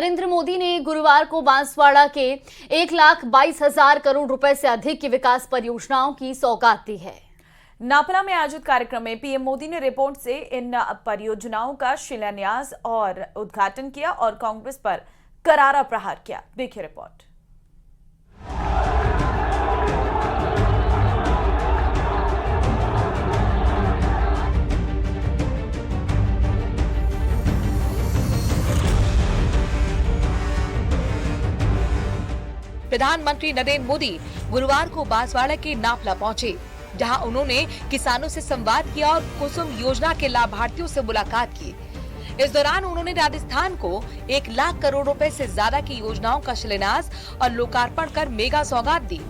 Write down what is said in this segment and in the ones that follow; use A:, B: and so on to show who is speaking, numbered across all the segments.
A: नरेंद्र मोदी ने गुरुवार को बांसवाड़ा के 1,22,000 करोड़ रुपए से अधिक की विकास परियोजनाओं की सौगात दी है।
B: नापला में आयोजित कार्यक्रम में पीएम मोदी ने रिपोर्ट से इन परियोजनाओं का शिलान्यास और उद्घाटन किया और कांग्रेस पर करारा प्रहार किया। देखिए रिपोर्ट।
C: प्रधानमंत्री नरेंद्र मोदी गुरुवार को बांसवाड़ा के नापला पहुंचे, जहां उन्होंने किसानों से संवाद किया और कुसुम योजना के लाभार्थियों से मुलाकात की। इस दौरान उन्होंने राजस्थान को 1 लाख करोड़ रुपए से ज्यादा की योजनाओं का शिलान्यास और लोकार्पण कर मेगा सौगात दी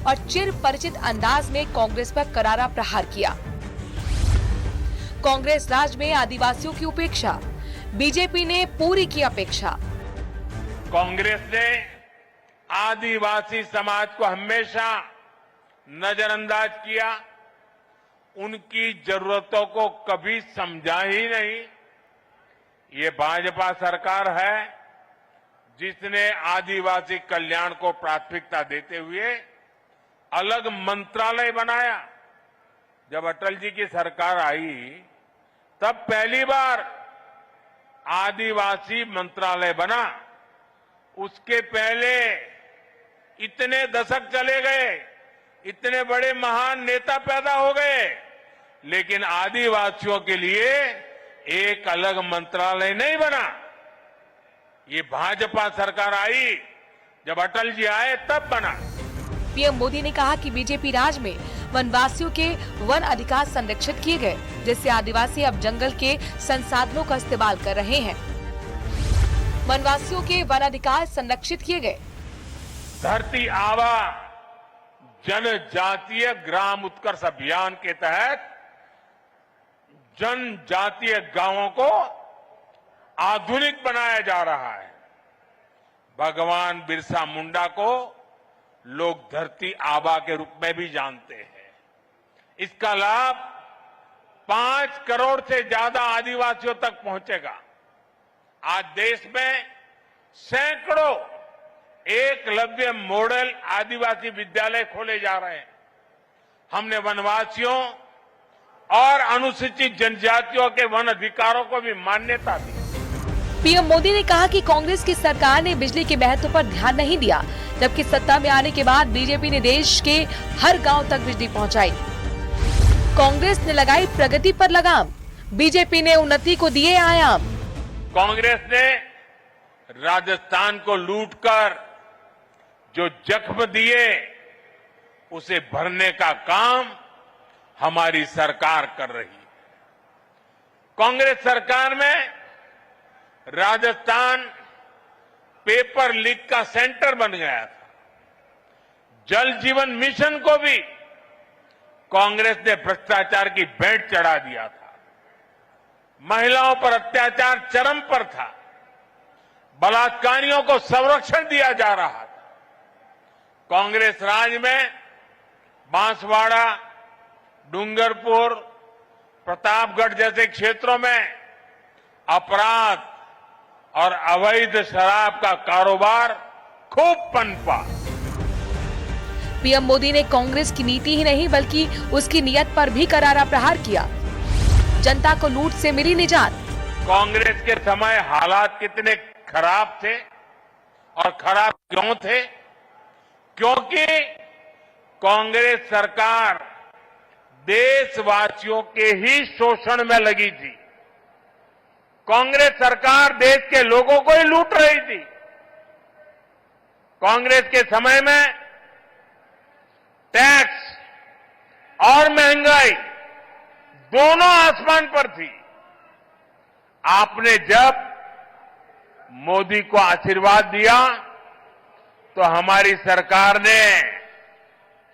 C: और चिर परिचित अंदाज में कांग्रेस पर करारा प्रहार किया। कांग्रेस राज में आदिवासियों की उपेक्षा, बीजेपी ने पूरी की अपेक्षा।
D: कांग्रेस ने आदिवासी समाज को हमेशा नजरअंदाज किया, उनकी जरूरतों को कभी समझा ही नहीं। ये भाजपा सरकार है जिसने आदिवासी कल्याण को प्राथमिकता देते हुए अलग मंत्रालय बनाया। जब अटल जी की सरकार आई तब पहली बार आदिवासी मंत्रालय बना। उसके पहले इतने दशक चले गए, इतने बड़े महान नेता पैदा हो गए, लेकिन आदिवासियों के लिए एक अलग मंत्रालय नहीं बना। ये भाजपा सरकार आई, जब अटल जी आए तब बना।
C: पीएम मोदी ने कहा कि बीजेपी राज में वनवासियों के वन अधिकार संरक्षित किए गए, जिससे आदिवासी अब जंगल के संसाधनों का इस्तेमाल कर रहे हैं। वनवासियों के वन अधिकार संरक्षित किए गए।
D: धरती आबा जनजातीय ग्राम उत्कर्ष अभियान के तहत जनजातीय गांवों को आधुनिक बनाया जा रहा है। भगवान बिरसा मुंडा को लोग धरती आबा के रूप में भी जानते हैं। इसका लाभ 5 करोड़ से ज्यादा आदिवासियों तक पहुंचेगा। आज देश में सैकड़ों एकलव्य मॉडल आदिवासी विद्यालय खोले जा रहे हैं। हमने वनवासियों और अनुसूचित जनजातियों के वन अधिकारों को भी मान्यता दी।
C: पीएम मोदी ने कहा कि कांग्रेस की सरकार ने बिजली के महत्व पर ध्यान नहीं दिया, जबकि सत्ता में आने के बाद बीजेपी ने देश के हर गांव तक बिजली पहुंचाई। कांग्रेस ने लगाई प्रगति पर लगाम, बीजेपी ने उन्नति को दिए आयाम।
D: कांग्रेस ने राजस्थान को लूटकर जो जख्म दिए उसे भरने का काम हमारी सरकार कर रही है। कांग्रेस सरकार में राजस्थान पेपर लीक का सेंटर बन गया था। जल जीवन मिशन को भी कांग्रेस ने भ्रष्टाचार की भेंट चढ़ा दिया था। महिलाओं पर अत्याचार चरम पर था। बलात्कारियों को संरक्षण दिया जा रहा था। कांग्रेस राज में बांसवाड़ा, डूंगरपुर, प्रतापगढ़ जैसे क्षेत्रों में अपराध और अवैध शराब का कारोबार खूब पनपा।
C: पीएम मोदी ने कांग्रेस की नीति ही नहीं बल्कि उसकी नीयत पर भी करारा प्रहार किया। जनता को लूट से मिली निजात।
D: कांग्रेस के समय हालात कितने खराब थे और खराब क्यों थे? क्योंकि कांग्रेस सरकार देशवासियों के ही शोषण में लगी थी। कांग्रेस सरकार देश के लोगों को ही लूट रही थी। कांग्रेस के समय में टैक्स और महंगाई दोनों आसमान पर थी। आपने जब मोदी को आशीर्वाद दिया तो हमारी सरकार ने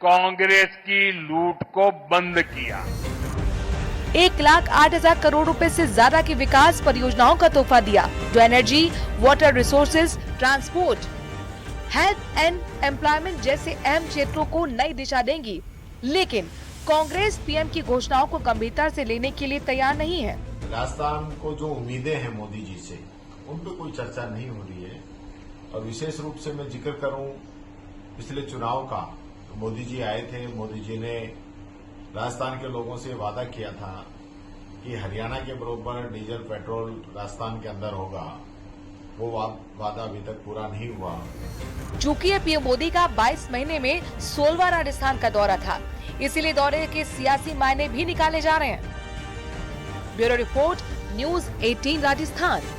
D: कांग्रेस की लूट को बंद किया।
C: 1,08,000 करोड़ रुपए से ज्यादा की विकास परियोजनाओं का तोहफा दिया, जो energy, water resources, transport, health and employment जैसे अहम क्षेत्रों को नई दिशा देंगी। लेकिन कांग्रेस पीएम की घोषणाओं को गंभीरता से लेने के लिए तैयार नहीं है।
E: राजस्थान को जो उम्मीदें हैं मोदी जी से, उन पर कोई चर्चा नहीं हो रही है। और विशेष रूप से मैं जिक्र करूं पिछले चुनाव का, तो मोदी जी आए थे। मोदी जी ने राजस्थान के लोगों से वादा किया था कि हरियाणा के बराबर डीजल पेट्रोल राजस्थान के अंदर होगा। वो वादा अभी तक पूरा नहीं हुआ।
C: चूंकि पीएम मोदी का 22 महीने में 16वां राजस्थान का दौरा था, इसीलिए दौरे के सियासी मायने भी निकाले जा रहे हैं। Bureau report, news 18 Rajasthan.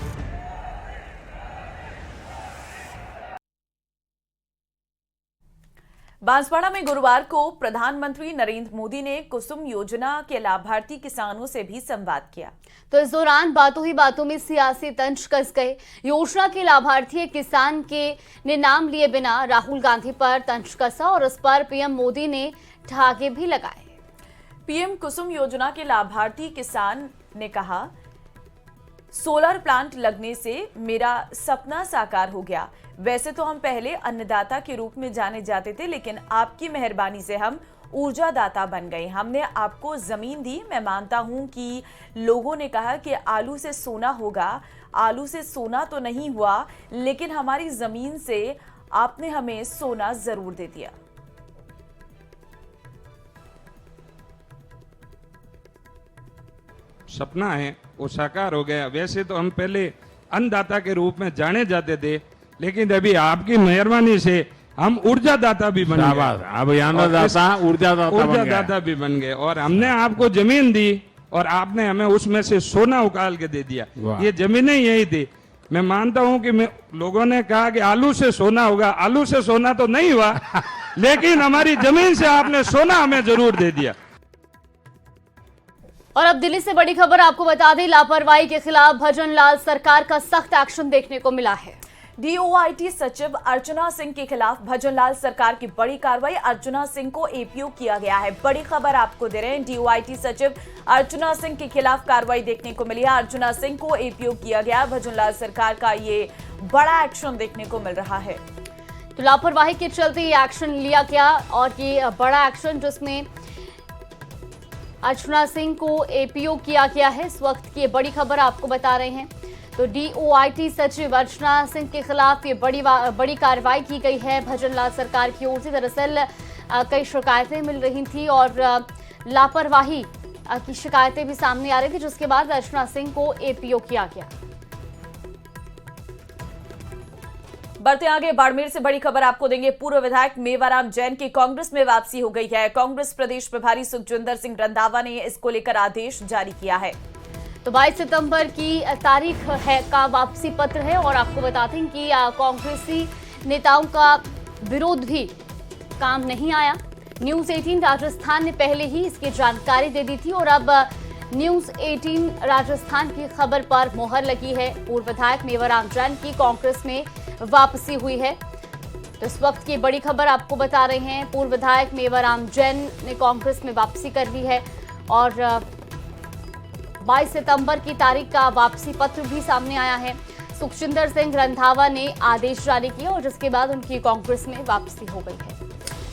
B: Banswara में गुरुवार को प्रधानमंत्री नरेंद्र मोदी ने कुसुम योजना के लाभार्थी किसानों से भी संवाद किया।
A: तो इस दौरान बातों ही बातों में सियासी तंज कस गए। योजना के लाभार्थी एक किसान ने नाम लिए बिना राहुल गांधी पर तंज कसा और उस पर पीएम मोदी ने ठहाके भी लगाए।
B: पीएम कुसुम योजना के लाभार्थी किसान ने कहा, सोलर प्लांट लगने से मेरा सपना साकार हो गया। वैसे तो हम पहले अन्नदाता के रूप में जाने जाते थे, लेकिन आपकी मेहरबानी से हम ऊर्जादाता बन गए। हमने आपको जमीन दी। मैं मानता हूं कि लोगों ने कहा कि आलू से सोना होगा। आलू से सोना तो नहीं हुआ, लेकिन हमारी जमीन से आपने हमें सोना जरूर दे दिया।
F: सपना है वो साकार हो गया। वैसे तो हम पहले अन्नदाता के रूप में जाने जाते थे, लेकिन अभी आपकी मेहरबानी से हम ऊर्जादाता भी बन गए।
G: अब अन्नदाता ऊर्जादाता
F: भी बन गए और हमने आपको जमीन दी और आपने हमें उसमें से सोना उकाल के दे दिया। ये जमीनें यही थी। मैं मानता हूं कि लोगों ने कहा कि आलू से सोना होगा। आलू से सोना तो नहीं हुआ, लेकिन हमारी जमीन से आपने सोना हमें जरूर दे दिया।
A: और अब दिल्ली से बड़ी खबर आपको बता दें, लापरवाही के खिलाफ भजन लाल सरकार का सख्त एक्शन देखने को मिला है।
B: डीओआईटी सचिव अर्चना सिंह के खिलाफ भजन लाल सरकार की बड़ी कार्रवाई। अर्चना सिंह को एपीओ किया गया है। बड़ी खबर आपको दे रहे हैं, डीओआईटी सचिव अर्चना सिंह के खिलाफ कार्रवाई देखने को मिली है। अर्चना सिंह को एपीओ किया गया। भजन लाल सरकार का ये बड़ा एक्शन देखने को मिल रहा है।
A: तो लापरवाही के चलते ये एक्शन लिया गया और ये बड़ा एक्शन जिसमें अर्चना सिंह को एपीओ किया गया है। इस वक्त की बड़ी खबर आपको बता रहे हैं। तो डीओआईटी सचिव अर्चना सिंह के खिलाफ ये बड़ी कार्रवाई की गई है भजन लाल सरकार की ओर से। दरअसल कई शिकायतें मिल रही थी और लापरवाही की शिकायतें भी सामने आ रही थी, जिसके बाद अर्चना सिंह को एपीओ किया गया।
B: बढ़ते आगे, बाड़मेर से बड़ी खबर आपको देंगे। पूर्व विधायक मेवाराम जैन की कांग्रेस में वापसी हो गई है। कांग्रेस प्रदेश प्रभारी सुखजिंदर सिंह रंधावा ने इसको लेकर आदेश जारी किया है।
A: तो 22 सितंबर की तारीख है का वापसी पत्र है और आपको बताते हैं कि कांग्रेसी नेताओं का विरोध भी काम नहीं आया। न्यूज 18 राजस्थान ने पहले ही इसकी जानकारी दे दी थी और अब न्यूज 18 राजस्थान की खबर पर मोहर लगी है। पूर्व विधायक मेवाराम जैन की कांग्रेस में वापसी हुई है। तो इस वक्त की बड़ी खबर आपको बता रहे हैं, पूर्व विधायक मेवाराम जैन ने कांग्रेस में वापसी कर ली है और 22 सितंबर की तारीख का वापसी पत्र भी सामने आया है। सुखजिंदर सिंह रंधावा ने आदेश जारी किया और जिसके बाद उनकी कांग्रेस में वापसी हो गई है।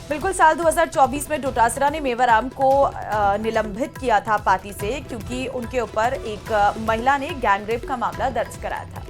B: बिल्कुल, साल 2024 में डोटासरा ने मेवाराम को निलंबित किया था पार्टी से, क्योंकि उनके ऊपर एक महिला ने गैंगरेप का मामला दर्ज कराया था।